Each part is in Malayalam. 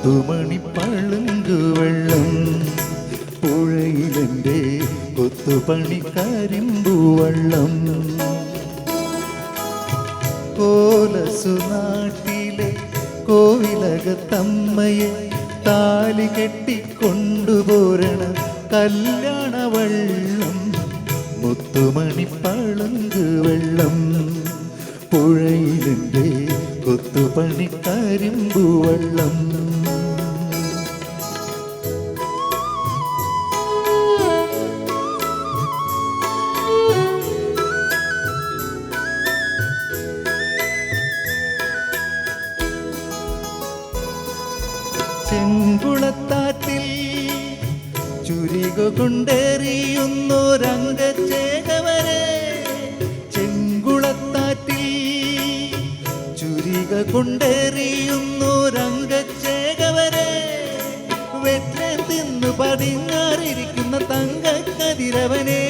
മുത്തുമണി പളുങ്കുവെള്ളം പുഴയിലെൻ്റെ കൊത്തുപണി കരിമ്പുവെള്ളം കോലസുനാട്ടിലെ കോവിലകത്തമ്മയെ താലി കെട്ടിക്കൊണ്ടുപോരണ കല്യാണവെള്ളം മുത്തുമണി പളുങ്കുവെള്ളം പുഴയിലെൻ്റെ കൊത്തുപണി കരിമ്പുവെള്ളം ചെങ്കുളത്താറ്റിൽ ചുരിക കൊണ്ടെറിയുന്നൊരംഗച്ചേകവരെ ചെങ്കുളത്താറ്റിൽ ചുരിക കൊണ്ടെറിയുന്നൊരംഗച്ചേകവരെ വെറ്റ തിന്നു പടിഞ്ഞാറിരിക്കുന്ന തങ്കക്കതിരവനെ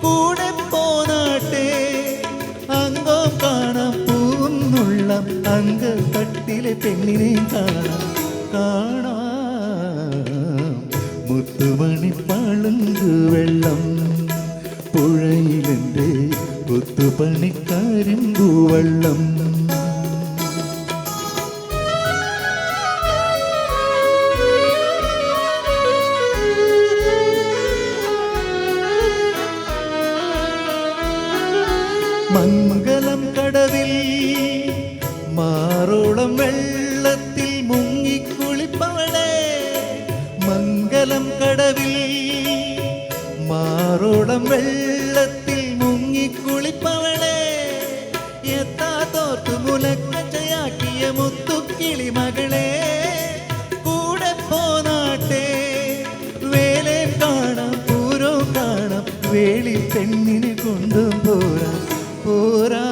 കൂടെ പോനാട്ടെ അംഗം കാണാം പൂന്നുള്ള അംഗത്തട്ടിലെ പെണ്ണിനെ കാണാം മുത്തുമണി പളുങ്കുവെള്ളം പുഴയിലെൻ്റെ കൊത്തുപണി കരിമ്പുവെള്ളം മംഗലം കടവിൽ മാറോളം വെള്ളത്തിൽ മുങ്ങിക്കുളിപ്പവളെ മംഗലം കടവിൽ മാറോളം വെള്ളത്തിൽ മുങ്ങിക്കുളിപ്പവളെ എത്താ തോർത്തു മുലക്കച്ചയാക്കിയ മുത്തുക്കിളി മകളെ കൂടെ പോനാട്ടെ വേലെ കാണാം പൂരോ കാണാം വേളി പെണ്ണിനെ കൊണ്ടുപോരാ പോരാ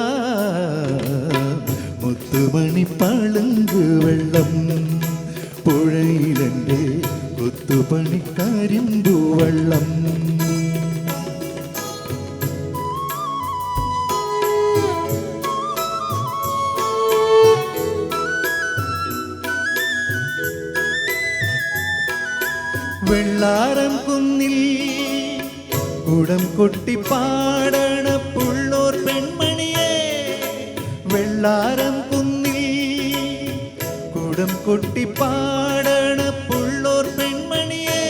മുത്തുമണി പളുങ്കുവെള്ളം പുഴയിലെൻ്റെ കൊത്തുപണി കരിമ്പുവെള്ളം വെള്ളാരം കുന്നിൽ കുടം കൊട്ടി പാടണ പുള്ളോർ പെൺമണിയെ വെള്ളാരം കുന്നിൽ കുടം കൊട്ടി പാടണ പുള്ളോർ പെൺമണിയെ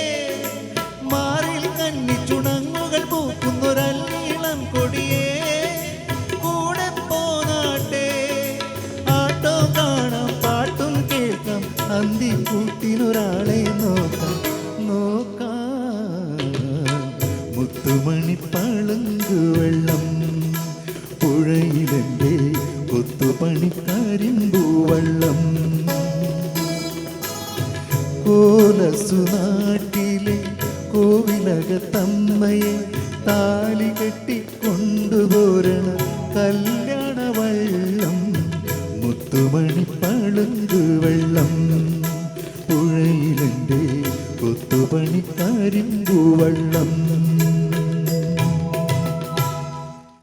മാറിൽ കന്നി ചുണങ്ങുകൾ പൂക്കുന്നൊരല്ലീളം കൊടിയെ കൂടെ പോനാട്ടെ ആട്ടോ കാണാം പാട്ടും കേൾക്കാം അന്തി കൂട്ടിനൊരാളെ നോക്കാം മുത്തുമണി പളുങ്കുവെള്ളം പുഴയിലെൻ്റെ കൊത്തുപണി കരിമ്പുവെള്ളം കോലസുനാട്ടിലെ കോവിലകത്തമ്മയെ താലി കെട്ടിക്കൊണ്ടുപോരണ കല്യാണവെള്ളം മുത്തുമണി പളുങ്കുവെള്ളം